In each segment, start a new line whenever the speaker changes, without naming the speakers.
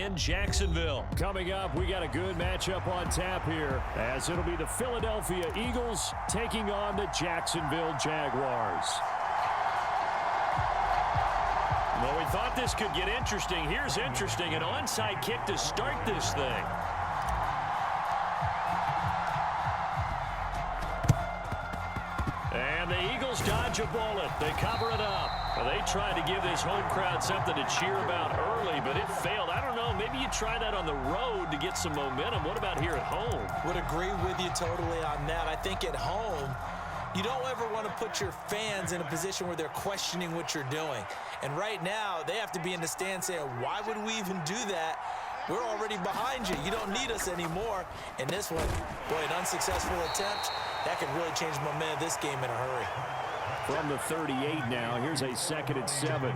in Jacksonville.
Coming up, we got a good matchup on tap here, as it'll be the Philadelphia Eagles taking on the Jacksonville Jaguars.
Well, we thought this could get interesting. Here's interesting, an onside kick to start this thing. And the Eagles dodge a bullet. They cover it up. Well, they tried to give this home crowd something to cheer about early, but it failed. I don't know. Maybe you try that on the road to get some momentum. What about here at home?
Would agree with you totally on that. I think at home, you don't ever want to put your fans in a position where they're questioning what you're doing. And right now, they have to be in the stand saying, why would we even do that? We're already behind you. You don't need us anymore. And this one, boy, an unsuccessful attempt. That could really change the momentum of this game in a hurry.
From the 38 now, here's a 2nd and 7.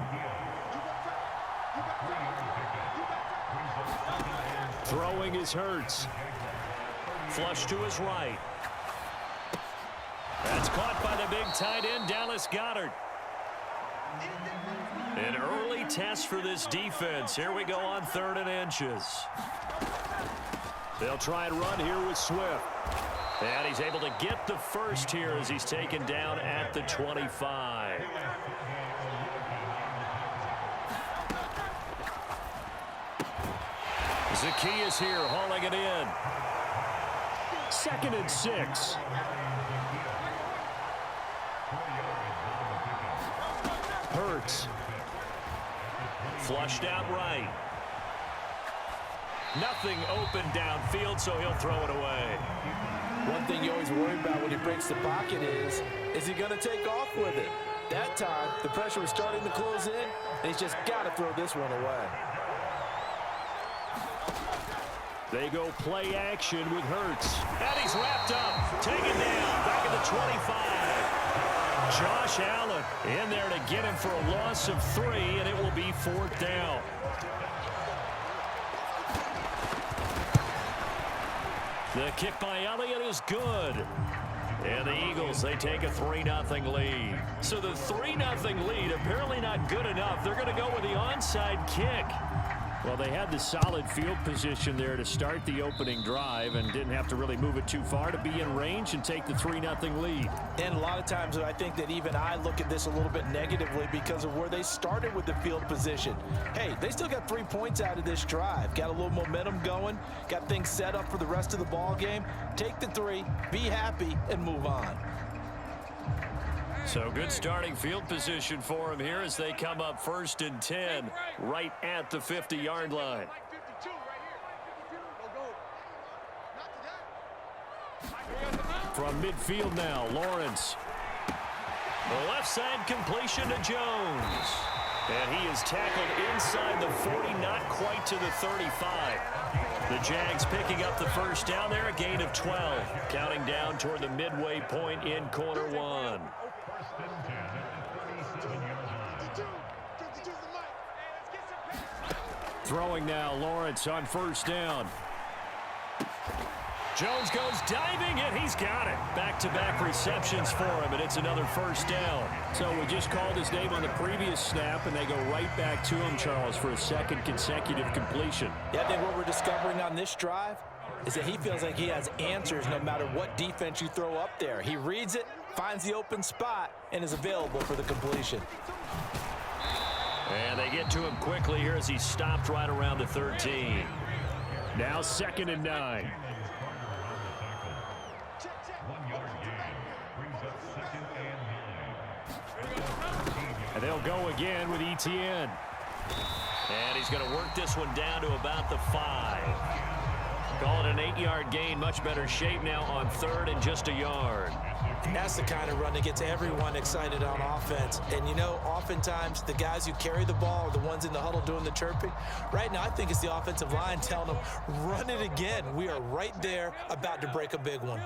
Throwing is Hurts.
Flush to his right. That's caught by the big tight end, Dallas Goedert. An early test for this defense. Here we go on 3rd and inches.
They'll try and run here with Swift.
And he's able to get the first here as he's taken down at the 25. Zacchaeus here hauling it in.
2nd and 6. Hurts.
Flushed out right. Nothing open downfield, so he'll throw it away.
One thing you always worry about when he breaks the pocket is he going to take off with it? That time, the pressure was starting to close in, and he's just got to throw this one away.
They go play action with Hurts.
And he's wrapped up, taken down, back at the 25. Josh Allen in there to get him for a loss of 3, and it will be 4th down. The kick by Elliott is good. And the Eagles, they take a 3-0 lead. So the 3-0 lead apparently not good enough. They're going to go with the onside kick.
Well, they had the solid field position there to start the opening drive and didn't have to really move it too far to be in range and take the 3-0 lead.
And a lot of times I think that even I look at this a little bit negatively because of where they started with the field position. Hey, they still got 3 points out of this drive. Got a little momentum going. Got things set up for the rest of the ball game. Take the 3, be happy, and move on.
So good starting field position for him here as they come up 1st and 10 right at the 50-yard line.
From midfield now, Lawrence.
The left side completion to Jones. And he is tackled inside the 40, not quite to the 35. The Jags picking up the first down there, a gain of 12. Counting down toward the midway point in quarter 1.
Throwing now, Lawrence on 1st down.
Jones goes diving, and he's got it. Back-to-back receptions for him, and it's another 1st down.
So we just called his name on the previous snap, and they go right back to him, Charles, for a 2nd consecutive completion.
Yeah, I think what we're discovering on this drive is that he feels like he has answers no matter what defense you throw up there. He reads it, finds the open spot, and is available for the completion.
And they get to him quickly here as he stopped right around the 13.
Now 2nd and 9. And they'll go again with ETN.
And he's going to work this one down to about the 5. Call it an 8-yard gain. Much better shape now on 3rd and just a yard.
And that's the kind of run that gets everyone excited on offense. And, you know, oftentimes the guys who carry the ball are the ones in the huddle doing the chirping. Right now, I think it's the offensive line telling them, run it again. We are right there about to break a big one.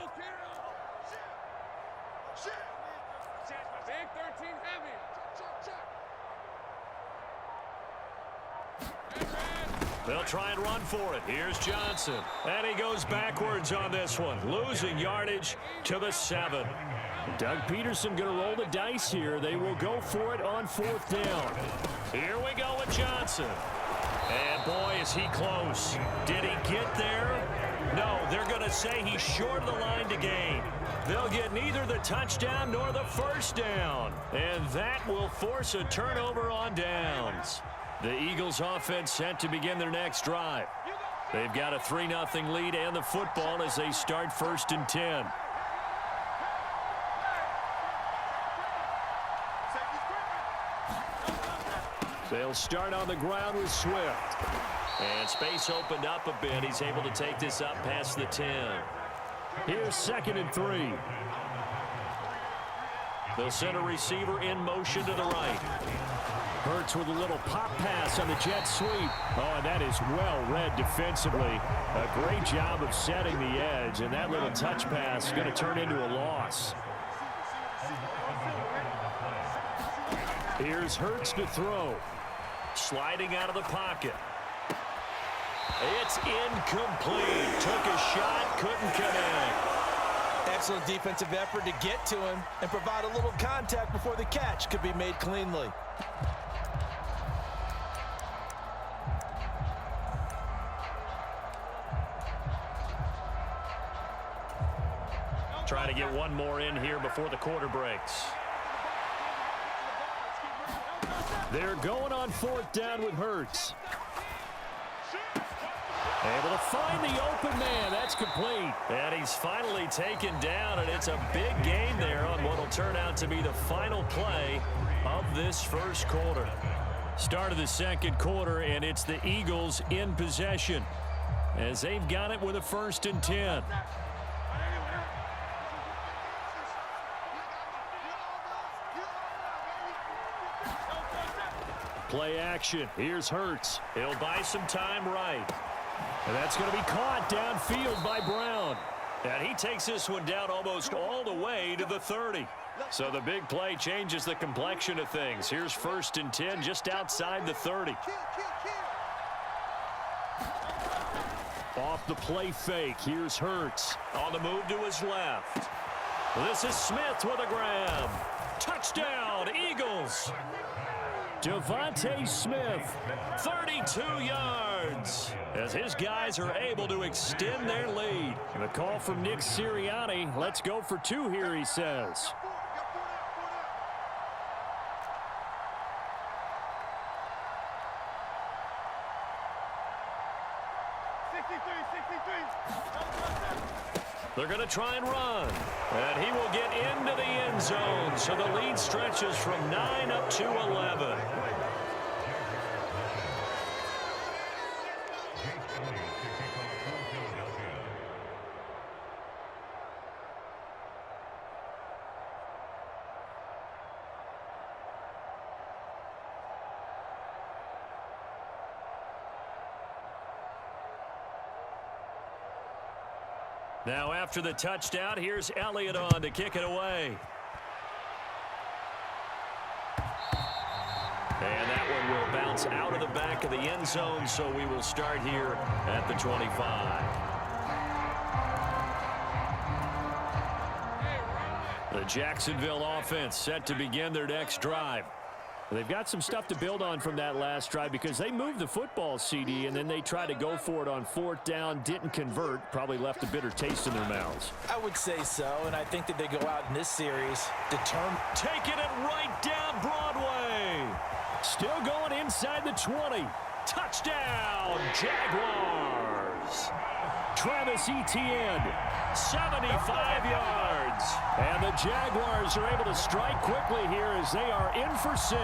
They'll try and run for it. Here's Johnson. And he goes backwards on this one, losing yardage to the 7.
Doug Peterson going to roll the dice here. They will go for it on 4th down.
Here we go with Johnson.
And boy, is he close. Did he get there? No, they're going to say he's short of the line to gain. They'll get neither the touchdown nor the first down. And that will force a turnover on downs. The Eagles offense set to begin their next drive. They've got a 3-0 lead and the football as they start 1st and 10. They'll start on the ground with Swift. And space opened up a bit. He's able to take this up past the 10. Here's 2nd and 3. They'll send a receiver in motion to the right. Hurts with a little pop pass on the jet sweep. Oh, and that is well read defensively. A great job of setting the edge, and that little touch pass is going to turn into a loss. Here's Hurts to throw. Sliding out of the pocket. It's incomplete. Took a shot, couldn't connect.
Excellent defensive effort to get to him and provide a little contact before the catch could be made cleanly.
Trying to get one more in here before the quarter breaks. They're going on 4th down with Hurts. Able to find the open man. That's complete. And he's finally taken down, and it's a big gain there on what will turn out to be the final play of this first quarter. Start of the second quarter, and it's the Eagles in possession as they've got it with a 1st and 10. Play action. Here's Hurts. He'll buy some time right. And that's going to be caught downfield by Brown. And he takes this one down almost all the way to the 30. So the big play changes the complexion of things. Here's 1st and 10 just outside the 30. Off the play fake. Here's Hurts. On the move to his left. This is Smith with a grab. Touchdown, Eagles. Devontae Smith, 32 yards, as his guys are able to extend their lead. And a call from Nick Sirianni. Let's go for 2 here, he says. They're going to try and run. And he will get into the end zone. So the lead stretches from 9 up to 11. Now after the touchdown, here's Elliott on to kick it away. And that one will bounce out of the back of the end zone, so we will start here at the 25. The Jacksonville offense set to begin their next drive. They've got some stuff to build on from that last drive because they moved the football, CD, and then they tried to go for it on 4th down, didn't convert, probably left a bitter taste in their mouths.
I would say so, and I think that they go out in this series determined.
Taking it right down Broadway. Still going inside the 20. Touchdown, Jaguars. Travis Etienne, 75 yards. And the Jaguars are able to strike quickly here as they are in for 6.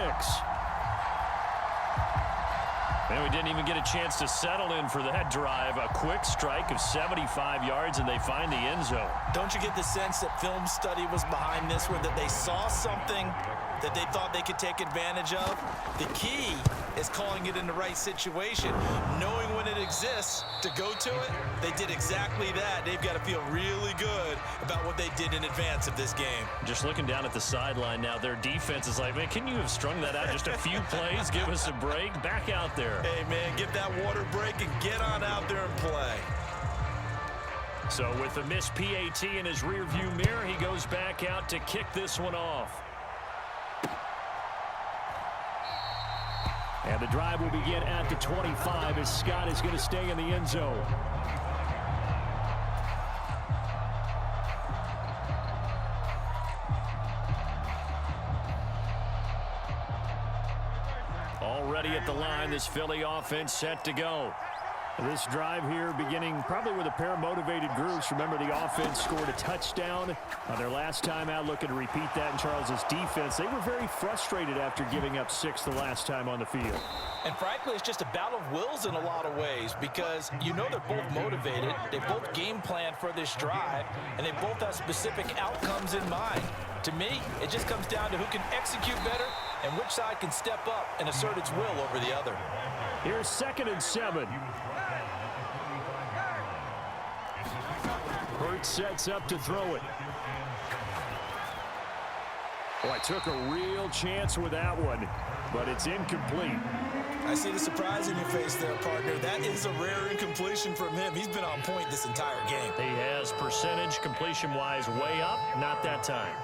And we didn't even get a chance to settle in for that drive. A quick strike of 75 yards, and they find the end zone.
Don't you get the sense that film study was behind this one, that they saw something that they thought they could take advantage of? The key is calling it in the right situation, knowing when it exists to go to it. They did exactly that. They've got to feel really good about what they did in advance of this game.
Just looking down at the sideline now, their defense is like, man, can you have strung that out just a few plays? Give us a break. Back out there.
Hey, man, give that water break and get on out there and play.
So with the missed PAT in his rearview mirror, he goes back out to kick this one off. And the drive will begin at the 25 as Scott is going to stay in the end zone. Already at the line, this Philly offense set to go. This drive here beginning probably with a pair of motivated groups. Remember, the offense scored a touchdown on their last time out, looking to repeat that in Charles's defense. They were very frustrated after giving up 6 the last time on the field.
And frankly, it's just a battle of wills in a lot of ways because you know they're both motivated. They both game plan for this drive, and they both have specific outcomes in mind. To me, it just comes down to who can execute better and which side can step up and assert its will over the other.
Here's 2nd and 7. Hurts sets up to throw it. Boy, took a real chance with that one, but it's incomplete.
I see the surprise in your face there, partner. That is a rare incompletion from him. He's been on point this entire game.
He has percentage completion-wise way up, not that time.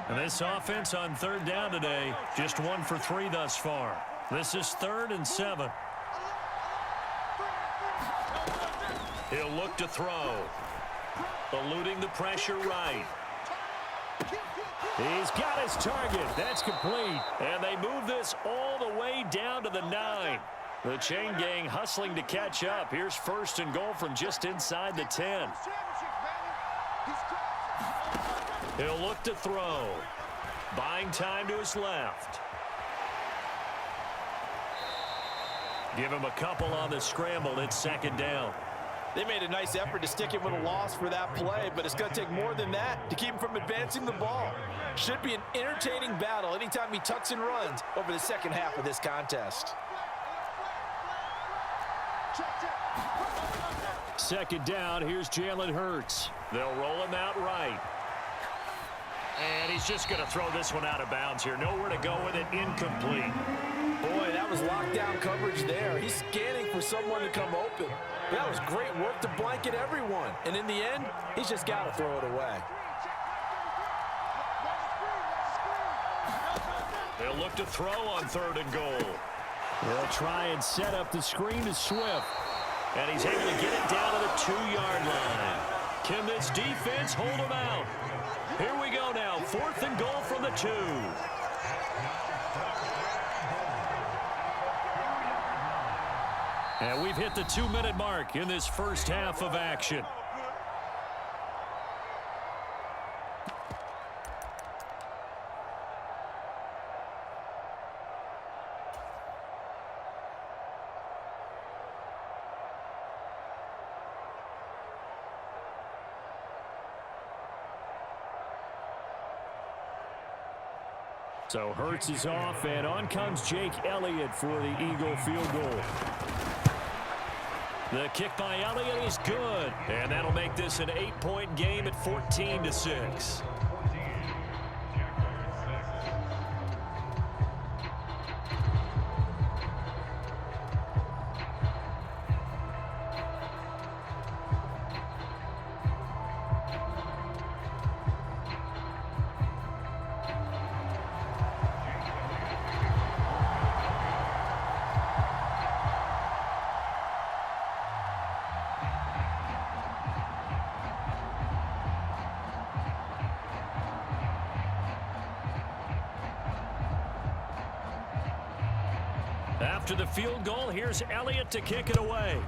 And this offense on 3rd down today, just 1 for 3 thus far. This is 3rd and 7. He'll look to throw. Eluding the pressure right. He's got his target. That's complete. And they move this all the way down to the 9. The chain gang hustling to catch up. Here's 1st and goal from just inside the 10. He'll look to throw. Buying time to his left. Give him a couple on the scramble. It's 2nd down.
They made a nice effort to stick him with a loss for that play, but it's going to take more than that to keep him from advancing the ball. Should be an entertaining battle anytime he tucks and runs over the second half of this contest.
2nd down. Here's Jalen Hurts. They'll roll him out right. And he's just going to throw this one out of bounds here. Nowhere to go with it. Incomplete.
Boy, that was lockdown coverage there. He's scanning for someone to come open. That was great work to blanket everyone. And in the end, he's just got to throw it away.
They'll look to throw on 3rd and goal. They'll try and set up the screen to Swift. And he's able to get it down to the 2-yard line. Can this defense hold him out? Here we go now. 4th and goal from the 2. And we've hit the 2-minute mark in this first half of action. So Hurts is off, and on comes Jake Elliott for the Eagle field goal. The kick by Elliott is good, and that'll make this an 8-point game at 14-6. After the field goal, here's Elliott to kick it away.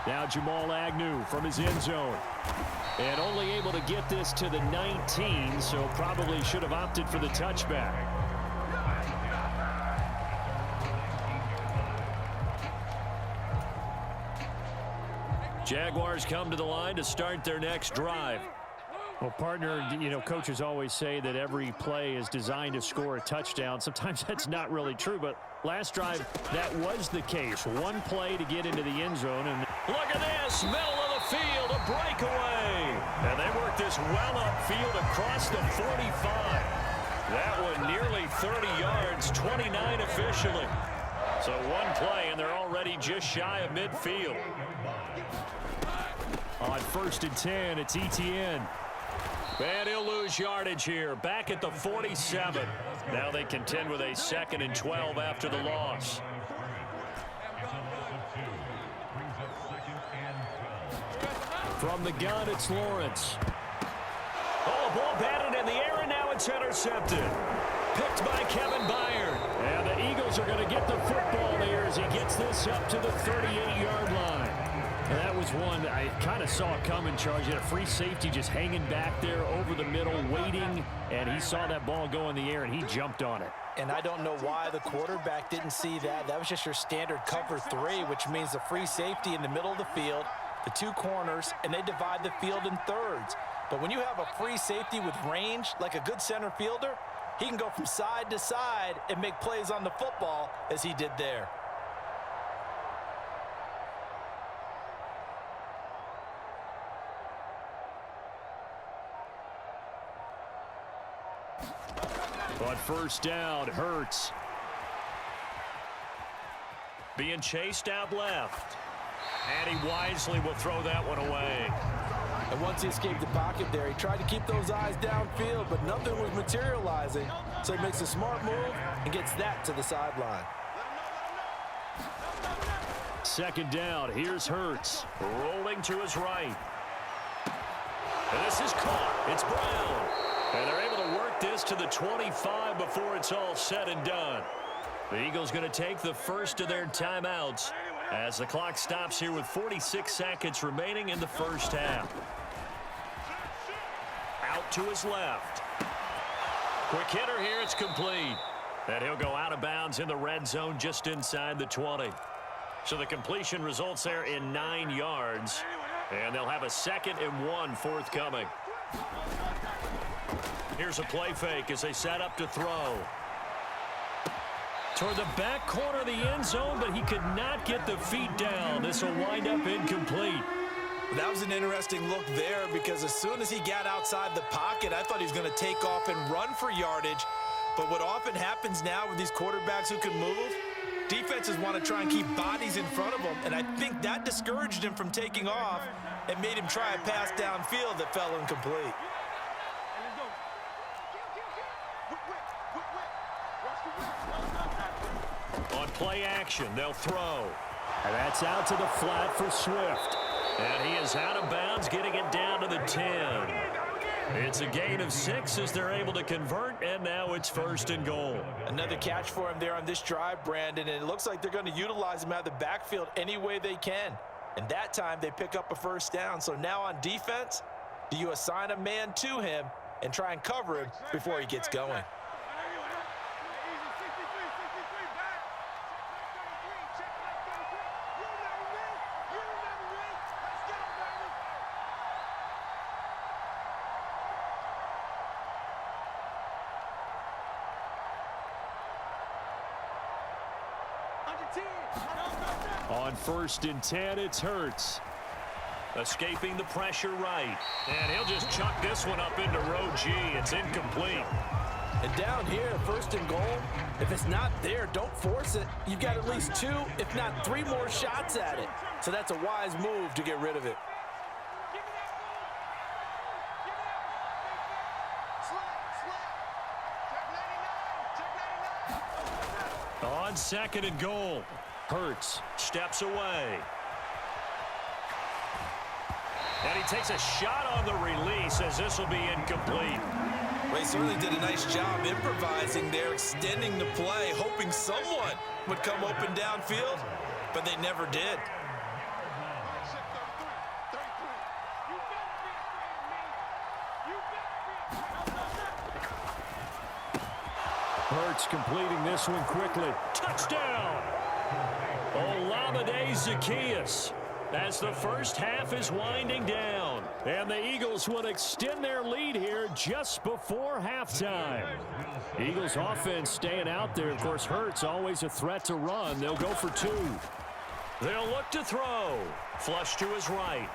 Now Jamal Agnew from his end zone. And only able to get this to the 19, so probably should have opted for the touchback. Jaguars come to the line to start their next drive. Well, partner, you know, coaches always say that every play is designed to score a touchdown. Sometimes that's not really true, but last drive, that was the case. One play to get into the end zone. And look at this, middle of the field, a breakaway. And they work this well upfield across the 45. That one nearly 30 yards, 29 officially. So one play, and they're already just shy of midfield. On 1st and 10, it's Etienne. And he'll lose yardage here, back at the 47. Now they contend with a 2nd and 12 after the loss. From the gun, it's Lawrence. Oh, ball batted in the air, and now it's intercepted. Picked by Kevin Byard. And the Eagles are going to get the football there as he gets this up to the 38-yard line. And that was one I kind of saw coming, Charles. You had a free safety just hanging back there over the middle, waiting, and he saw that ball go in the air, and he jumped on it.
And I don't know why the quarterback didn't see that. That was just your standard cover 3, which means the free safety in the middle of the field, the 2 corners, and they divide the field in thirds. But when you have a free safety with range, like a good center fielder, he can go from side to side and make plays on the football as he did there.
On 1st down, Hurts. Being chased out left. And he wisely will throw that one away.
And once he escaped the pocket there, he tried to keep those eyes downfield, but nothing was materializing. So he makes a smart move and gets that to the sideline.
2nd down, here's Hurts. Rolling to his right. And this is caught. It's Brown. And they're able to work this to the 25 before it's all said and done. The Eagles going to take the first of their timeouts as the clock stops here with 46 seconds remaining in the first half. Out to his left. Quick hitter here, it's complete. And he'll go out of bounds in the red zone just inside the 20. So the completion results there in 9 yards. And they'll have a 2nd and 1 forthcoming. Here's a play fake as they set up to throw. Toward the back corner of the end zone, but he could not get the feet down. This will wind up incomplete.
That was an interesting look there because as soon as he got outside the pocket, I thought he was going to take off and run for yardage. But what often happens now with these quarterbacks who can move, defenses want to try and keep bodies in front of them, and I think that discouraged him from taking off and made him try a pass downfield that fell incomplete.
On play action, they'll throw. And that's out to the flat for Swift. And he is out of bounds, getting it down to the 10. It's a gain of 6 as they're able to convert, and now it's 1st and goal.
Another catch for him there on this drive, Brandon, and it looks like they're going to utilize him out of the backfield any way they can. And that time they pick up a 1st down. So now on defense, do you assign a man to him and try and cover him before he gets going?
On 1st and 10, it's Hurts. Escaping the pressure right. And he'll just chuck this one up into row G. It's incomplete.
And down here, 1st and goal, if it's not there, don't force it. You've got at least 2, if not 3 more shots at it. So that's a wise move to get rid of it.
On 2nd and goal, Hurts steps away. And he takes a shot on the release as this will be incomplete.
Well, he certainly did a nice job improvising there, extending the play, hoping someone would come open downfield, but they never did.
Hurts completing this one quickly. Touchdown! Olamide Zaccheaus as the first half is winding down. And the Eagles will extend their lead here just before halftime. Eagles offense staying out there. Of course, Hurts always a threat to run. They'll go for 2. They'll look to throw. Flush to his right.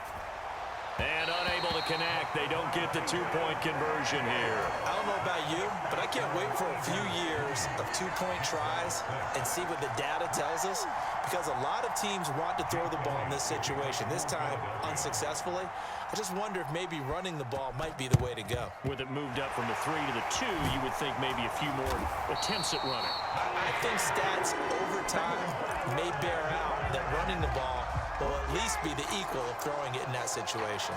And unable to connect. They don't get the
two-point conversion here.
I don't know about you, but I can't wait for a few years of two-point tries and see what the data tells us, because a lot of teams want to throw the ball in this situation, this time unsuccessfully. I just wonder if maybe running the ball might be the way to go.
With it moved up from the 3 to the 2, you would think maybe a few more attempts at running.
I think stats over time may bear out that running the ball will at least be the equal of throwing it in that situation.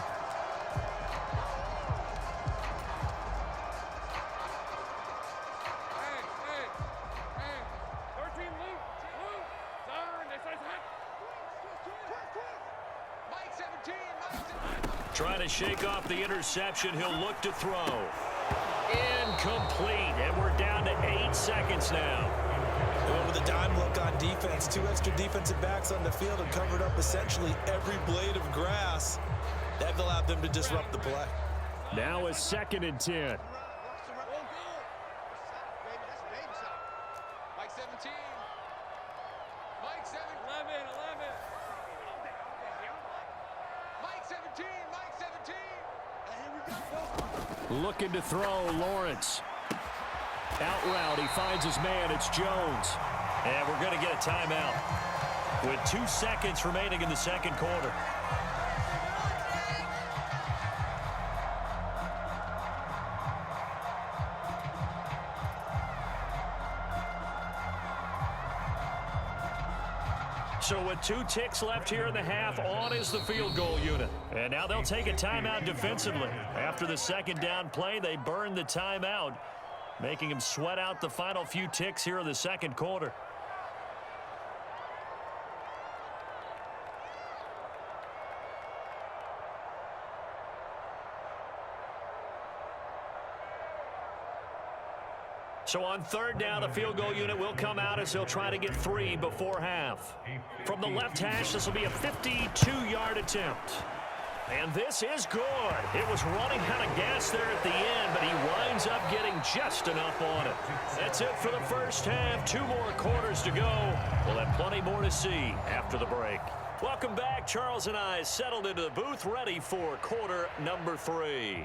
Trying to shake off the interception. He'll look to throw. Incomplete. And we're down to 8 seconds now.
Well, with a dime look on defense, 2 extra defensive backs on the field and covered up essentially every blade of grass. That allowed them to disrupt the play.
Now a 2nd and 10. Looking to throw, Lawrence. Out route, he finds his man, it's Jones.
And we're going to get a timeout with 2 seconds remaining in the second quarter. So with 2 ticks left here in the half, on is the field goal unit. And now they'll take a timeout defensively. After the second down play, they burn the timeout, making them sweat out the final few ticks here in the second quarter. So on 3rd down, the field goal unit will come out as they'll try to get 3 before half. From the left hash, this will be a 52-yard attempt. And this is good. It was running out of gas there at the end, but he winds up getting just enough on it. That's it for the first half. 2 more quarters to go. We'll have plenty more to see after the break. Welcome back. Charles and I settled into the booth, ready for quarter number 3.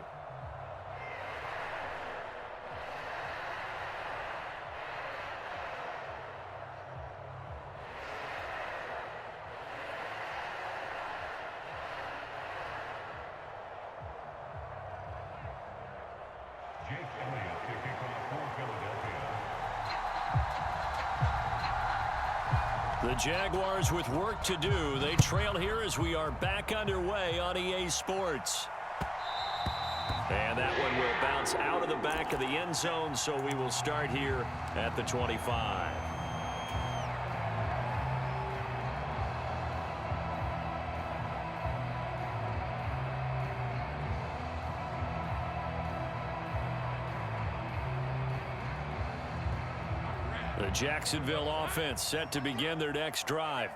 The Jaguars with work to do. They trail here as we are back underway on EA Sports. And that one will bounce out of the back of the end zone, so we will start here at the 25. The Jacksonville offense set to begin their next drive.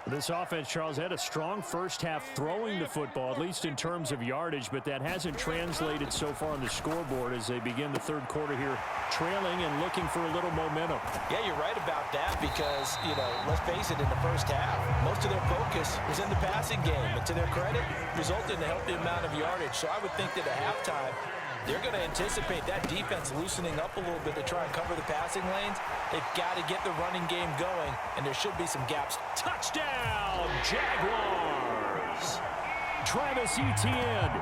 This offense, Charles, had a strong first half throwing the football, at least in terms of yardage, but that hasn't translated so far on the scoreboard as they begin the third quarter here, trailing and looking for a little momentum.
Yeah, you're right about that because, let's face it, in the first half, most of their focus was in the passing game. And to their credit, resulted in a healthy amount of yardage. So I would think that at halftime, they're going to anticipate that defense loosening up a little bit to try and cover the passing lanes. They've got to get the running game going, and there should be some gaps.
Touchdown, Jaguars!
Travis Etienne,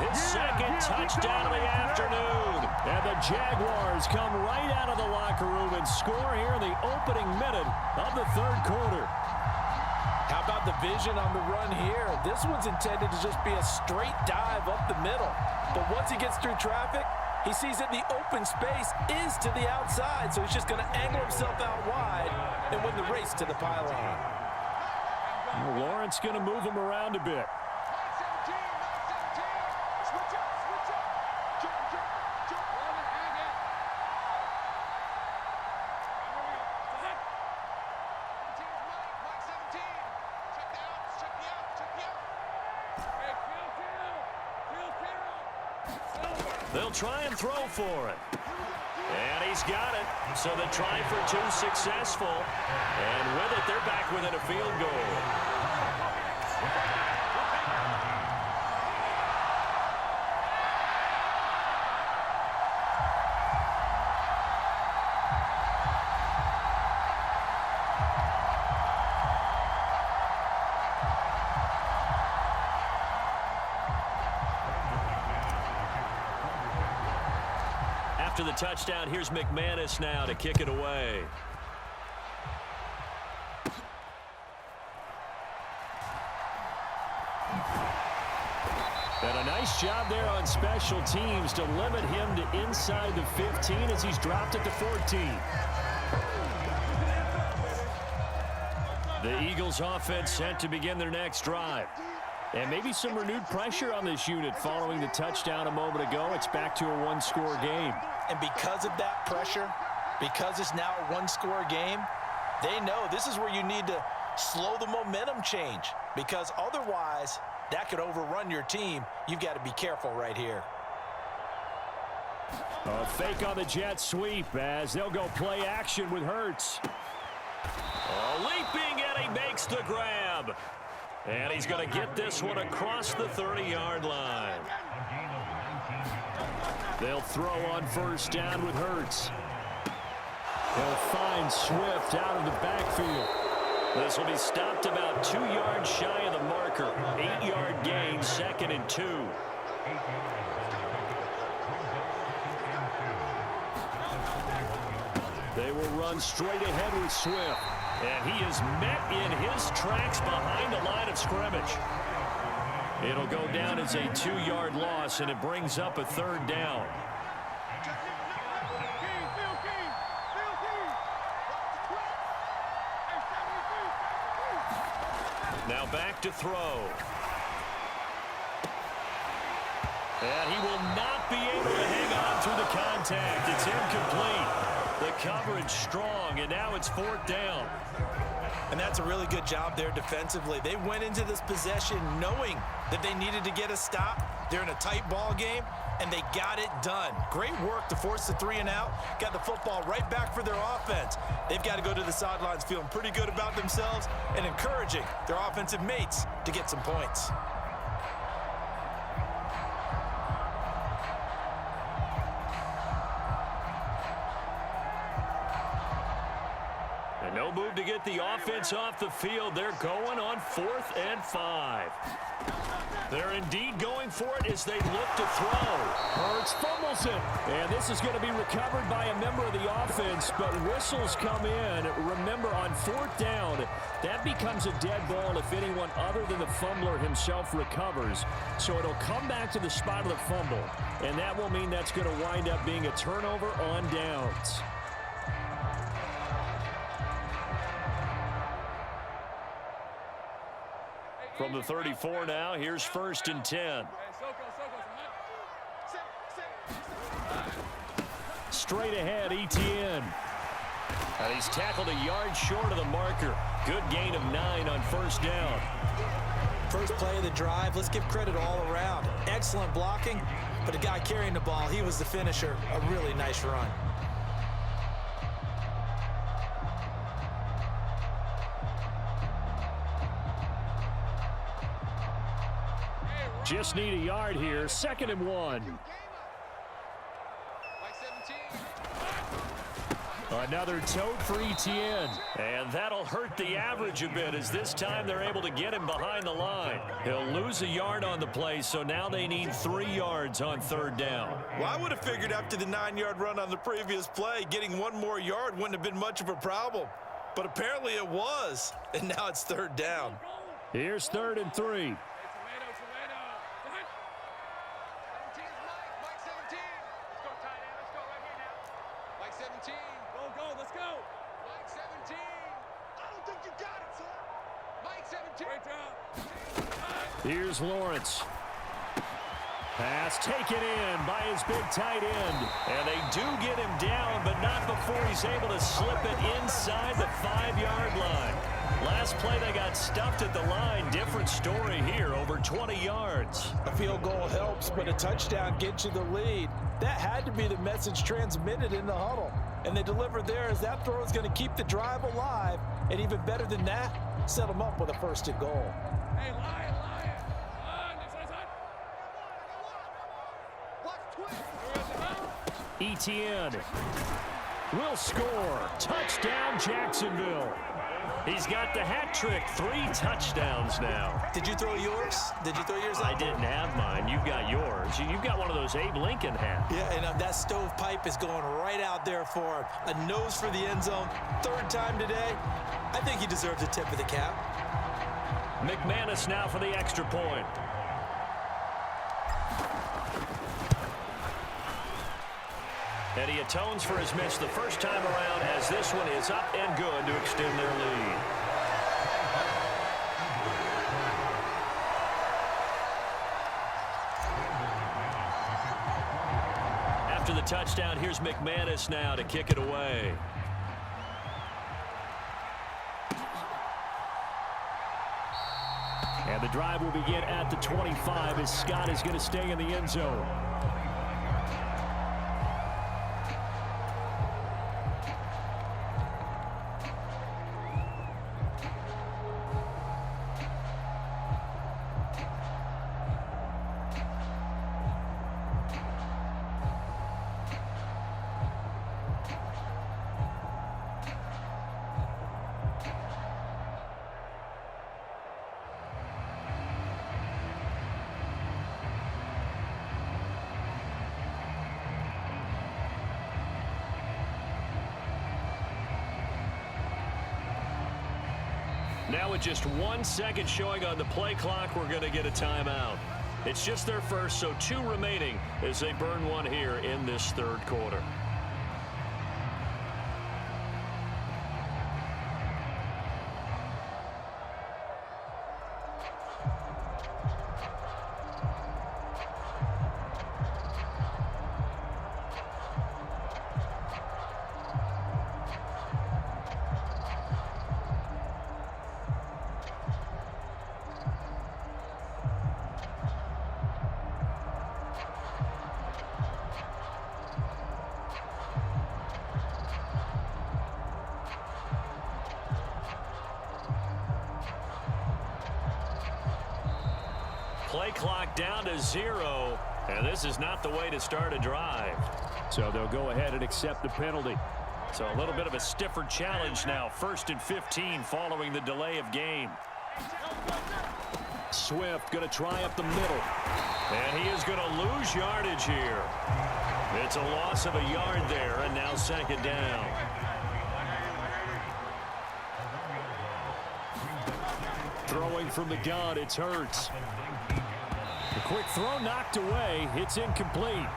his second touchdown of the afternoon.
And the Jaguars come right out of the locker room and score here in the opening minute of the third quarter.
How about the vision on the run here? This one's intended to just be a straight dive up the middle. But once he gets through traffic, he sees that the open space is to the outside, so he's just going to angle himself out wide and win the race to the pylon.
Lawrence going to move him around a bit.
They'll try and throw for it. And he's got it. So the try for 2 successful. And with it, they're back within a field goal. After the touchdown, here's McManus now to kick it away. And a nice job there on special teams to limit him to inside the 15 as he's dropped it to 14. The Eagles offense set to begin their next drive. And maybe some renewed pressure on this unit following the touchdown a moment ago. It's back to a one-score game.
And because of that pressure, because it's now a one-score game, they know this is where you need to slow the momentum change, because otherwise that could overrun your team. You've got to be careful right here.
A fake on the jet sweep as they'll go play action with Hurts. Leaping, and he makes the grab. And he's going to get this one across the 30-yard line. They'll throw on first down with Hurts. He'll find Swift out of the backfield. This will be stopped about 2 yards shy of the marker. 8-yard gain, 2nd and 2. They will run straight ahead with Swift. And he is met in his tracks behind the line of scrimmage. It'll go down as a 2-yard loss, and it brings up a 3rd down. Now back to throw. And he will not be able to hang on through the contact. It's incomplete. The coverage strong, and now it's 4th down.
And that's a really good job there defensively. They went into this possession knowing that they needed to get a stop. They're in a tight ball game, and they got it done. Great work to force the 3 and out. Got the football right back for their offense. They've got to go to the sidelines feeling pretty good about themselves and encouraging their offensive mates to get some points.
And no move to get the offense off the field. They're going on 4th and 5. They're indeed going for it as they look to throw. Hurts fumbles it. And this is going to be recovered by a member of the offense, but whistles come in. Remember, on 4th down, that becomes a dead ball if anyone other than the fumbler himself recovers. So it'll come back to the spot of the fumble, and that will mean that's going to wind up being a turnover on downs. From the 34 now, here's 1st and 10. Straight ahead, Etienne. And he's tackled a yard short of the marker. Good gain of 9 on 1st down.
First play of the drive, let's give credit all around. Excellent blocking, but the guy carrying the ball, he was the finisher. A really nice run.
Just need a yard here. 2nd and 1. Another tote for Etienne. And that'll hurt the average a bit as this time they're able to get him behind the line. He'll lose a yard on the play, so now they need 3 yards on 3rd down.
Well, I would have figured after the 9-yard run on the previous play, getting 1 more yard wouldn't have been much of a problem. But apparently it was, and now it's 3rd down.
Here's 3rd and 3. Here's Lawrence. Pass taken in by his big tight end. And they do get him down, but not before he's able to slip it inside the 5-yard line. Last play, they got stuffed at the line. Different story here, over 20 yards.
A field goal helps, but a touchdown gets you the lead. That had to be the message transmitted in the huddle. And they delivered there as that throw is going to keep the drive alive. And even better than that, set them up with a 1st and goal.
Hey, Lion.
Etienne will score. Touchdown, Jacksonville.
He's got the hat trick. 3 touchdowns now.
Did you throw yours? Did you throw yours out?
I didn't have mine. You've got yours. You've got one of those Abe Lincoln hats.
Yeah, and that stovepipe is going right out there for him. A nose for the end zone. 3rd time today. I think he deserves a tip of the cap.
McManus now for the extra point. And he atones for his miss the first time around as this one is up and good to extend their lead. After the touchdown, here's McManus now to kick it away. And the drive will begin at the 25 as Scott is going to stay in the end zone. Now with just 1 second showing on the play clock, we're going to get a timeout. It's just their first, so 2 remaining as they burn one here in this 3rd quarter. Play clock down to 0, and this is not the way to start a drive. So they'll go ahead and accept the penalty. So a little bit of a stiffer challenge now. 1st and 15 following the delay of game. Swift going to try up the middle. And he is going to lose yardage here. It's a loss of a yard there, and now 2nd down. Throwing from the gun, it's Hurts. The quick throw knocked away. It's incomplete.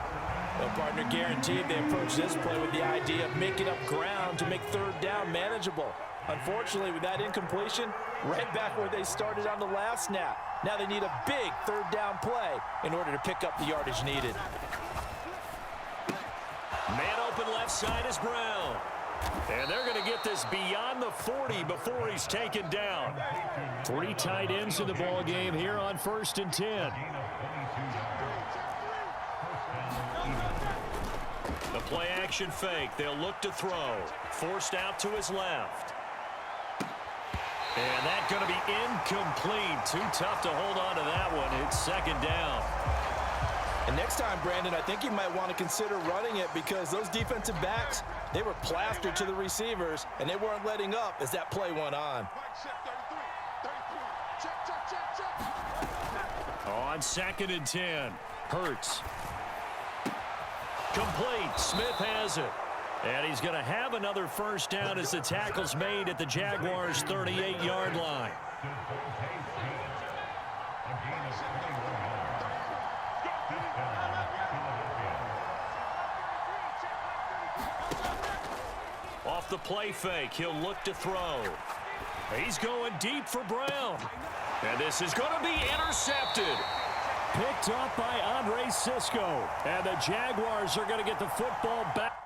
Well, partner, guaranteed they approach this play with the idea of making up ground to make 3rd down manageable. Unfortunately, with that incompletion, right back where they started on the last snap. Now they need a big 3rd down play in order to pick up the yardage needed.
Man open left side is Brown. And they're going to get this beyond the 40 before he's taken down. 3 tight ends in the ball game here on 1st and 10. The play action fake. They'll look to throw. Forced out to his left. And that's going to be incomplete. Too tough to hold on to that one. It's 2nd down.
And next time, Brandon, I think you might want to consider running it because those defensive backs, they were plastered to the receivers, and they weren't letting up as that play went on.
On 2nd and 10, Hurts. Complete. Smith has it. And he's going to have another 1st down as the tackle's made at the Jaguars' 38-yard line. Off the play fake, he'll look to throw. He's going deep for Brown. And this is going to be intercepted. Picked up by Andre Sisco. And the Jaguars are going to get the football back.